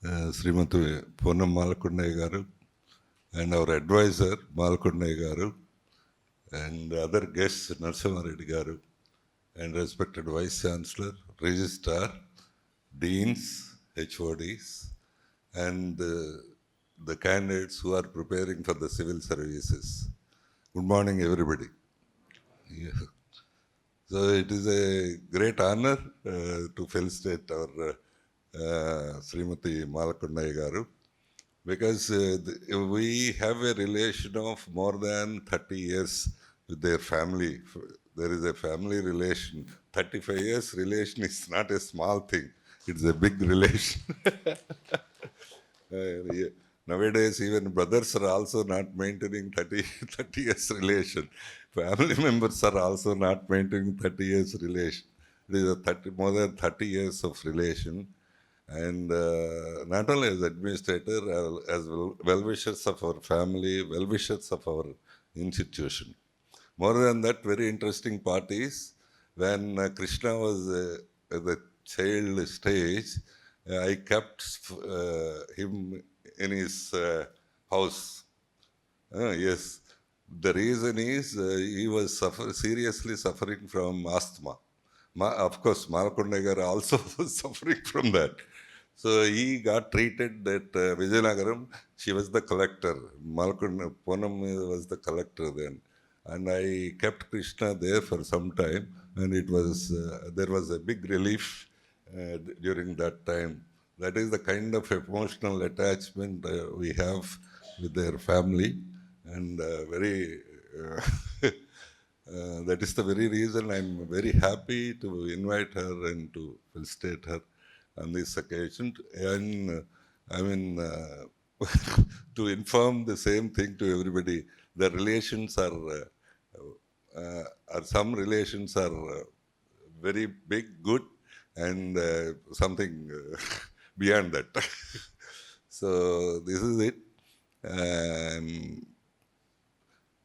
Srimati Poonam Malakondaiah garu, and our advisor Malakondaiah garu, and other guests Narasimha Reddy garu, and respected Vice Chancellor, Registrar, Deans, HODs, and the candidates who are preparing for the civil services. Good morning, everybody. Yeah. So it is a great honor to felicitate our Srimati Malakondaiah garu, because we have a relation of more than 30 years with their family. There is a family relation. 35 years relation is not a small thing. It's a big relation. Yeah. Nowadays, even brothers are also not maintaining 30 years relation. Family members are also not maintaining 30 years relation. It is a more than 30 years of relation. And not only as administrator, as well-wishers of our family, well-wishers of our institution. More than that, very interesting part is when Krishna was at the child stage, I kept him in his house. Yes, the reason is he was seriously suffering from asthma. Of course, Malakondaiah also was suffering from that. So he got treated at Vijayanagaram. She was the collector. Poonam was the collector then. And I kept Krishna there for some time, and it was there was a big relief during that time. That is the kind of emotional attachment we have with their family, and very. That is the very reason I'm very happy to invite her and to felicitate her on this occasion. And to inform the same thing to everybody. The relations are some relations are very big, good, and something beyond that. So this is it.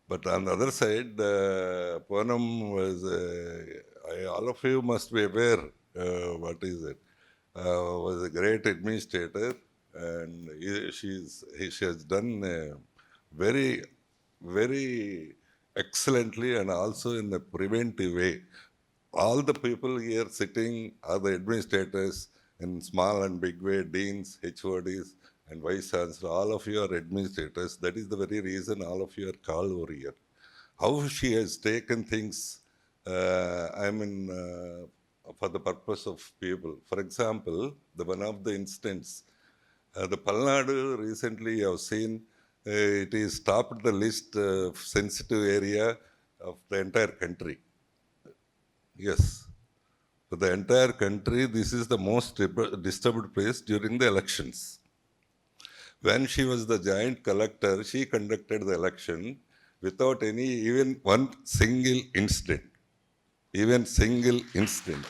But on the other side, Poonam was, all of you must be aware, what is it, was a great administrator, and she has done very, very excellently, and also in a preventive way. All the people here sitting are the administrators in small and big way, deans, HODs, and vice chancellor. All of you are administrators. That is the very reason all of you are called over here. How she has taken things, for the purpose of people. For example, the one of the instance, the Palnadu recently I have seen, it is topped the list of sensitive area of the entire country. Yes. For the entire country, this is the most disturbed place during the elections. When she was the joint collector, she conducted the election without any, even one single incident. Even single incident.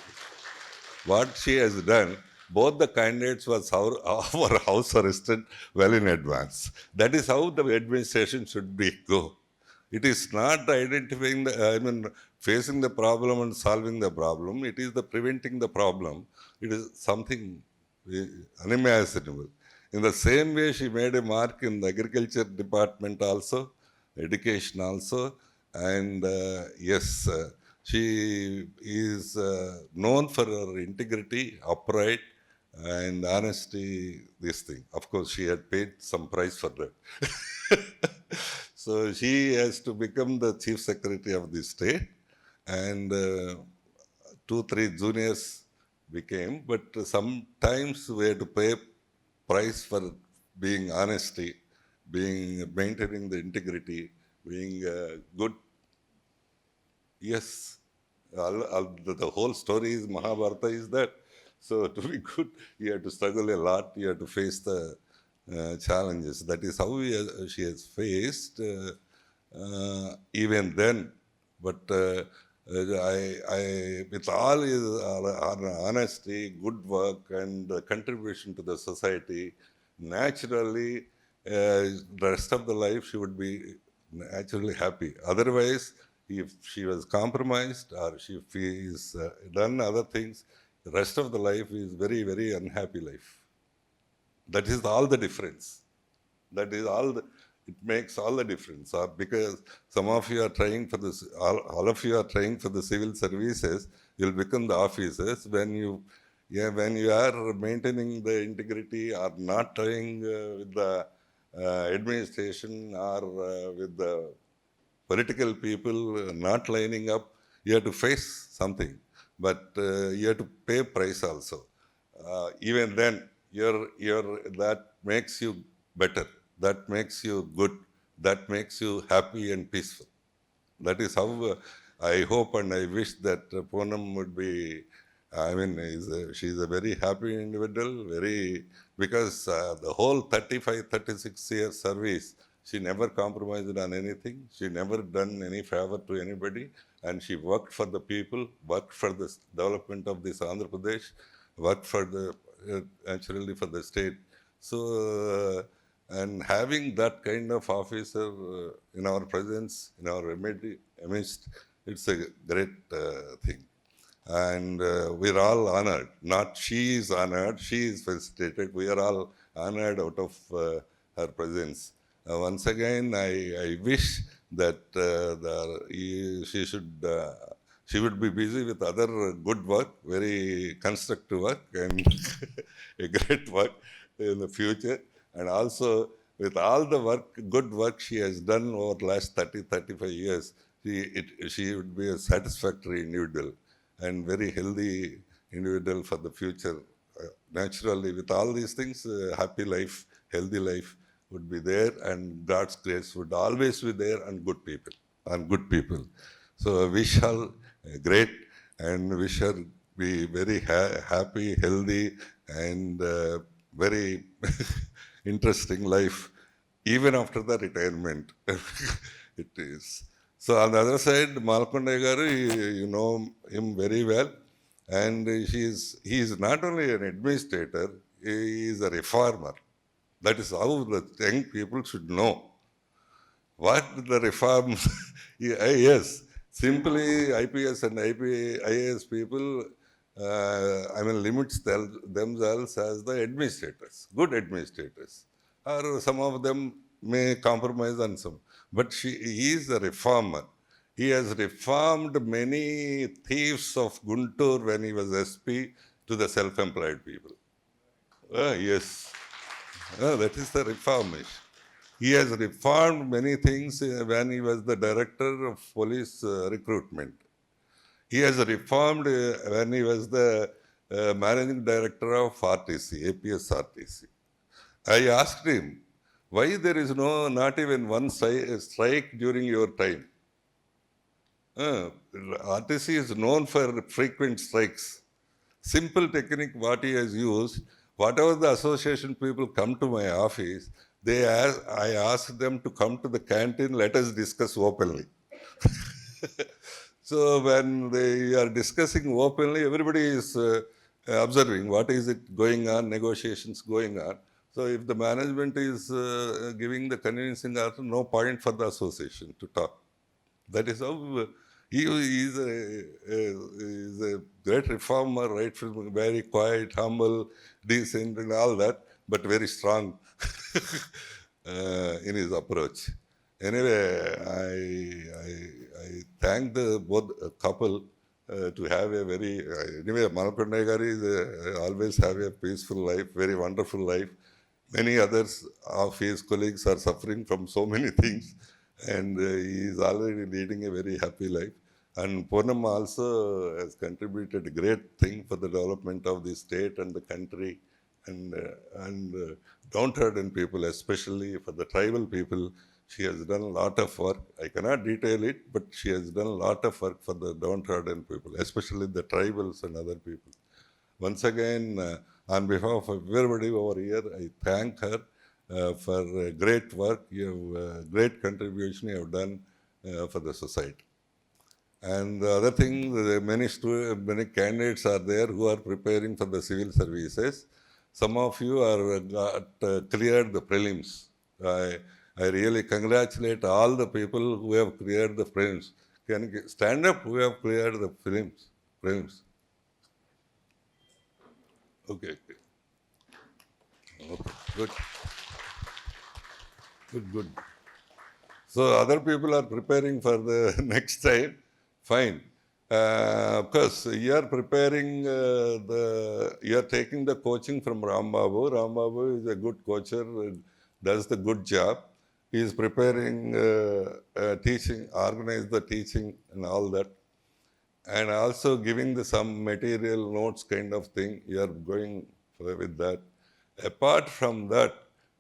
What she has done, both the candidates were house arrested well in advance. That is how the administration should be go. It is not identifying facing the problem and solving the problem. It is the preventing the problem. It is something unimaginable. In the same way, she made a mark in the agriculture department also, education also, and yes, she is known for her integrity, upright, and honesty. This thing, of course, she had paid some price for that. So she has to become the chief secretary of the state, and 2, 3 juniors became. But sometimes we had to pay price for being honesty, being maintaining the integrity, being good. Yes, the whole story is Mahabharata is that. So to be good, you have to struggle a lot. You have to face the challenges. That is how she has faced even then. But with all his honesty, good work, and contribution to the society, naturally, the rest of the life she would be naturally happy. Otherwise, if she was compromised or she is done other things, the rest of the life is very, very unhappy life. That is all the difference. That is all the, it makes all the difference. Because some of you are trying for this, all of you are trying for the civil services, you'll become the officers when you, yeah, when you are maintaining the integrity or not trying with the administration or with the political people not lining up, you have to face something, but you have to pay price also. Even then, that makes you better, that makes you good, that makes you happy and peaceful. That is how I hope and I wish that Poonam would be. I mean, she's a very happy individual, very, because the whole 35, 36 years service, she never compromised on anything. She never done any favor to anybody, and she worked for the people, worked for the development of this Andhra Pradesh, worked for the naturally for the state. So. And having that kind of officer in our presence, in our midst, it's a great thing. And we're all honored. Not she is honored, she is felicitated. We are all honored out of her presence. Once again, I wish that she would be busy with other good work, very constructive work, and a great work in the future. And also, with all the work, good work she has done over the last 30, 35 years, she would be a satisfactory individual and very healthy individual for the future. Naturally, with all these things, happy life, healthy life would be there, and God's grace would always be there, and good people, and good people. So I wish her great, and wish her be very happy, healthy, and very interesting life, even after the retirement. It is. So on the other side, Malakondaiah garu, you know him very well, and he is not only an administrator, he is a reformer. That is how the young people should know what the reforms. Yes, simply IPS and IAS people, limits themselves as the administrators, good administrators, or some of them may compromise on some. But he is a reformer. He has reformed many thieves of Guntur when he was SP to the self-employed people. Yes, that is the reformation. He has reformed many things when he was the director of police recruitment. He has reformed when he was the managing director of RTC, APS RTC. I asked him, why there is not even one strike during your time? RTC is known for frequent strikes. Simple technique what he has used, whatever the association people come to my office, I ask them to come to the canteen, let us discuss openly. So when they are discussing openly, everybody is observing what is it going on, negotiations going on. So if the management is giving the convincing answer, no point for the association to talk. That is how he is a great reformer, right? From very quiet, humble, decent, and all that, but very strong in his approach. Anyway, I thank the both couple to have a very anyway. Malakondaiah garu is always have a peaceful life, very wonderful life. Many others of his colleagues are suffering from so many things, and he is already leading a very happy life. And Poonam also has contributed a great thing for the development of the state and the country, and downtrodden people, especially for the tribal people. She has done a lot of work. I cannot detail it, but she has done a lot of work for the downtrodden people, especially the tribals and other people. Once again, on behalf of everybody over here, I thank her for great work. You have great contribution you have done for the society. And the other thing, many candidates are there who are preparing for the civil services. Some of you are cleared the prelims. I really congratulate all the people who have cleared the prelims. Can you stand up who have cleared the prelims? Okay. Okay, good. Good. So other people are preparing for the next time. Fine. Of course, you are preparing you are taking the coaching from Ram Babu. Ram Babu is a good coacher, does the good job. He is preparing teaching, organize the teaching and all that. And also giving some material notes kind of thing. You are going with that. Apart from that,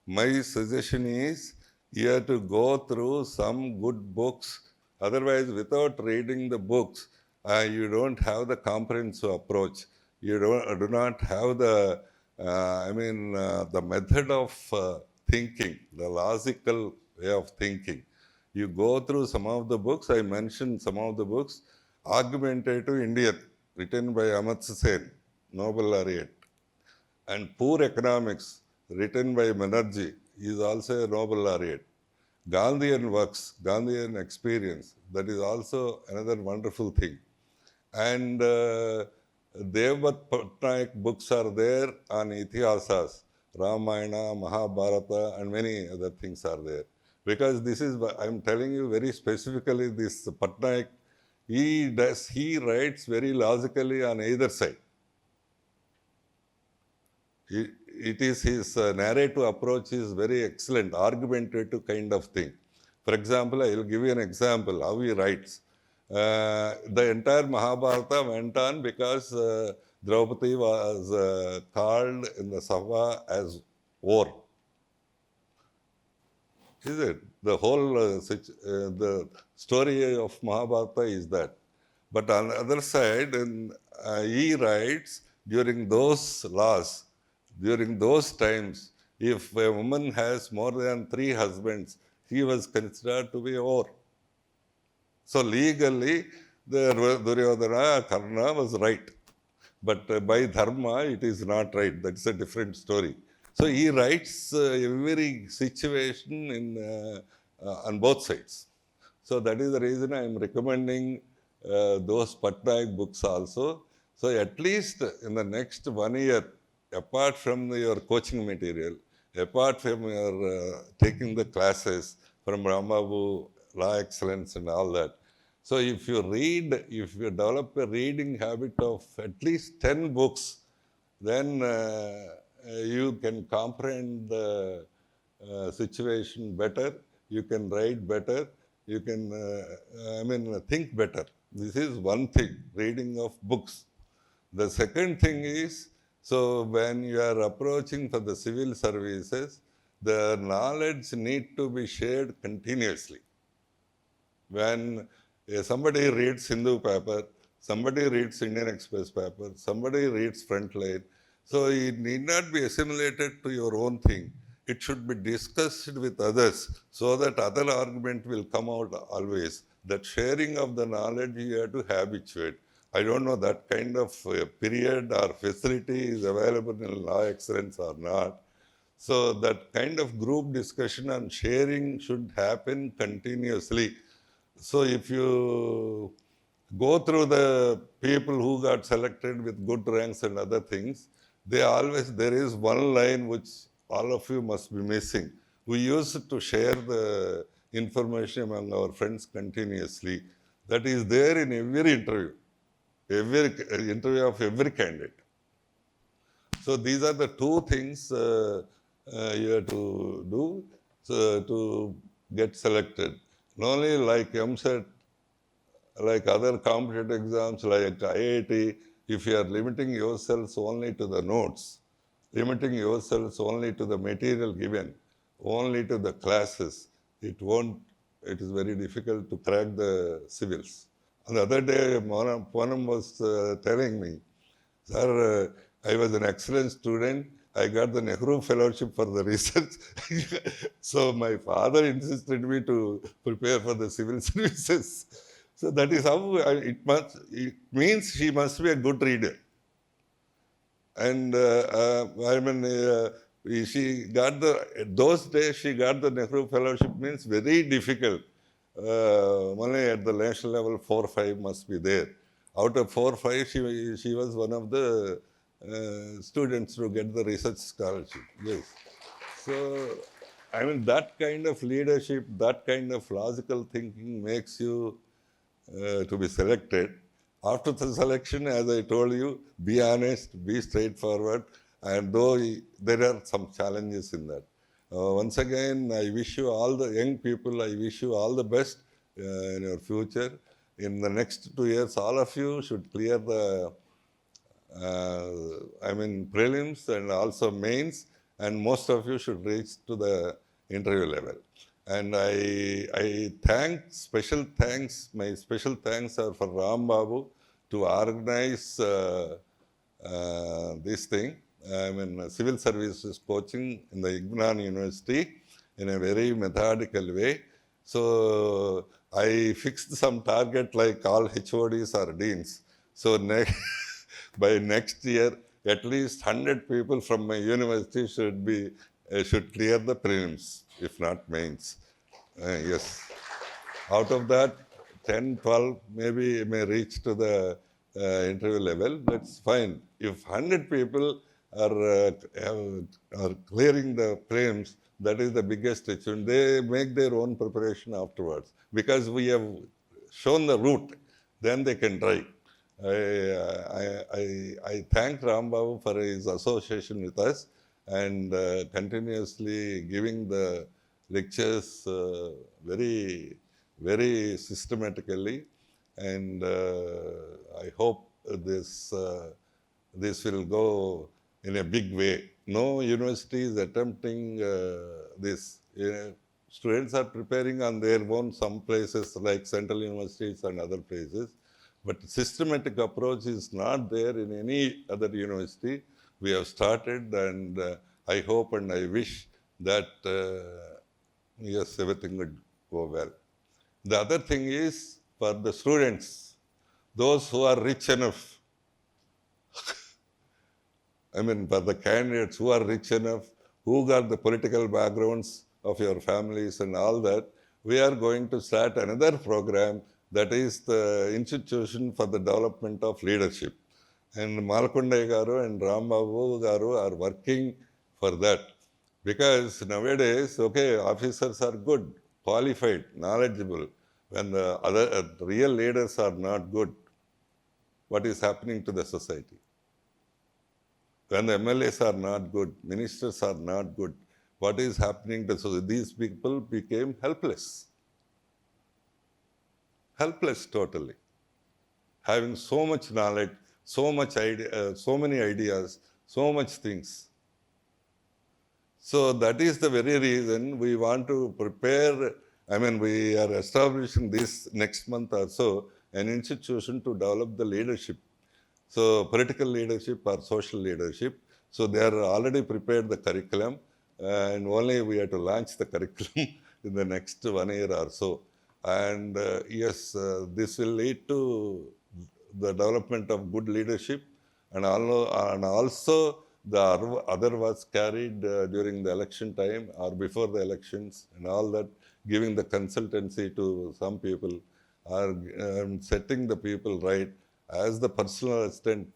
my suggestion is you have to go through some good books. Otherwise, without reading the books, you don't have the comprehensive approach. You do not have the method of thinking, the logical way of thinking. You go through some of the books. I mentioned some of the books. Argumentative Indian, written by Amartya Sen, Nobel laureate. And Poor Economics, written by Banerjee, is also a Nobel laureate. Gandhian Works, Gandhian Experience, that is also another wonderful thing. And Devdutt Patnaik books are there on Itihasas, Ramayana, Mahabharata, and many other things are there. Because this is, I'm telling you very specifically, this Patnaik, he writes very logically on either side. It is his narrative approach is very excellent, argumentative kind of thing. For example, I will give you an example how he writes. The entire Mahabharata went on because Draupadi was called in the Sabha as war. Is it? The whole the story of Mahabharata is that. But on the other side, he writes during those laws, during those times, if a woman has more than 3 husbands, he was considered to be a whore. So legally, the Duryodhana, Karna was right. But by dharma, it is not right. That's a different story. So he writes every situation on both sides. So that is the reason I am recommending those Patnaik books also. So at least in the next 1 year, apart from your coaching material, apart from your taking the classes from Ramabu, Law Excellence and all that. So if you read, if you develop a reading habit of at least 10 books, then you can comprehend the situation better, you can write better, you can, think better. This is one thing, reading of books. The second thing is, so when you are approaching for the civil services, the knowledge need to be shared continuously. When somebody reads Hindu paper, somebody reads Indian Express paper, somebody reads Frontline, so it need not be assimilated to your own thing. It should be discussed with others so that other argument will come out always. That sharing of the knowledge you have to habituate. I don't know that kind of period or facility is available in Law Excellence or not. So that kind of group discussion and sharing should happen continuously. So if you go through the people who got selected with good ranks and other things, there is one line which all of you must be missing. We used to share the information among our friends continuously. That is there in every interview of every candidate. So these are the 2 things you have to do to get selected. Not only like MSET, like other competitive exams like IIT, if you are limiting yourselves only to the notes, limiting yourselves only to the material given, only to the classes, it is very difficult to crack the civils. And the other day, Poonam was telling me, sir, I was an excellent student. I got the Nehru Fellowship for the research. So my father insisted me to prepare for the civil services. So that is how it means she must be a good reader. And she got those days she got the Nehru Fellowship means very difficult. Only at the national level 4 or 5 must be there. Out of 4 or 5, she was one of the students to get the research scholarship. Yes. So, I mean, that kind of leadership, that kind of logical thinking makes you to be selected. After the selection, as I told you, be honest, be straightforward, and though there are some challenges in that. Once again, I wish you all the young people, I wish you all the best in your future. In the next 2 years, all of you should clear the prelims and also mains, and most of you should reach to the interview level. And I thank, special thanks, my special thanks are for Ram Babu to organize this thing. Civil services coaching in the Vignan University in a very methodical way. So I fixed some target like all HODs or deans. So by next year, at least 100 people from my university should clear the prelims, if not mains. Yes. Out of that, 10, 12 maybe may reach to the interview level. That's fine. If 100 people are clearing the prelims, that is the biggest achievement. They make their own preparation afterwards because we have shown the route. Then they can try. I thank Ram Babu for his association with us and continuously giving the lectures very, very systematically. And I hope this will go in a big way. No university is attempting this. Students are preparing on their own, some places like central universities and other places. But systematic approach is not there in any other university. We have started, and I hope and I wish that, yes, everything would go well. The other thing is for the students, those who are rich enough, for the candidates who are rich enough, who got the political backgrounds of your families and all that, we are going to start another program that is the Institution for the Development of Leadership. And Malakondaiah garu and Ram Babu garu are working for that. Because nowadays, okay, officers are good, qualified, knowledgeable. When the other real leaders are not good, what is happening to the society? When the MLAs are not good, ministers are not good, what is happening to society? These people became helpless. Helpless totally. Having so much knowledge, so much idea, so many ideas, so much things. So that is the very reason we want to prepare. We are establishing this next month or so an institution to develop the leadership. So political leadership or social leadership. So they are already prepared the curriculum, and only we have to launch the curriculum in the next 1 year or so. And yes, this will lead to the development of good leadership, and also the other was carried during the election time or before the elections and all that, giving the consultancy to some people, or setting the people right as the personal assistant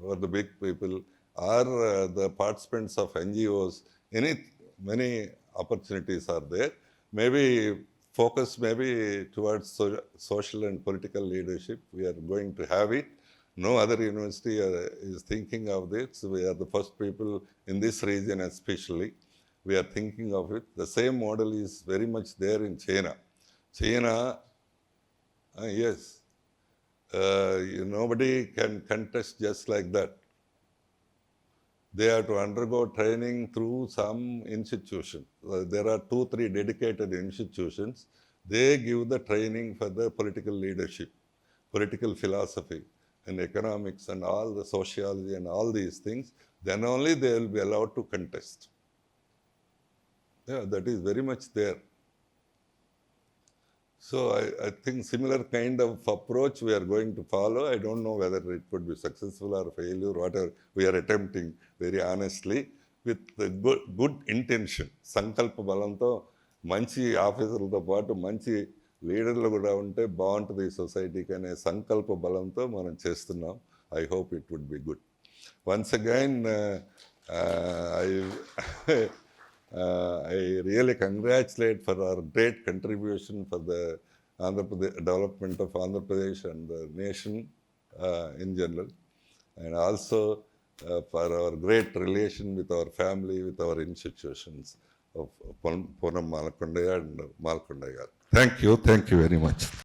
for the big people, or the participants of NGOs. Many opportunities are there. Maybe focus towards social and political leadership. We are going to have it. No other university is thinking of this. We are the first people in this region especially. We are thinking of it. The same model is very much there in China. China, yes, nobody can contest just like that. They have to undergo training through some institution. There are 2-3 dedicated institutions. They give the training for the political leadership, political philosophy, and economics, and all the sociology and all these things. Then only they will be allowed to contest. Yeah, that is very much there. So I think similar kind of approach we are going to follow. I don't know whether it would be successful or failure, whatever we are attempting very honestly with the good intention. Sankalpa balanto manchi ఆఫీసర్లతో పాటు మంచి లీడర్లు కూడా ఉంటే బాగుంటుంది ఈ సొసైటీకి అనే సంకల్ప బలంతో మనం చేస్తున్నాం. I hope it would be good. Once again, I really congratulate for our great contribution for the development of Andhra Pradesh and the nation in general, and also for our great relation with our family, with our institutions of Poonam Malakondaiah and Malakondaiah. Thank you very much.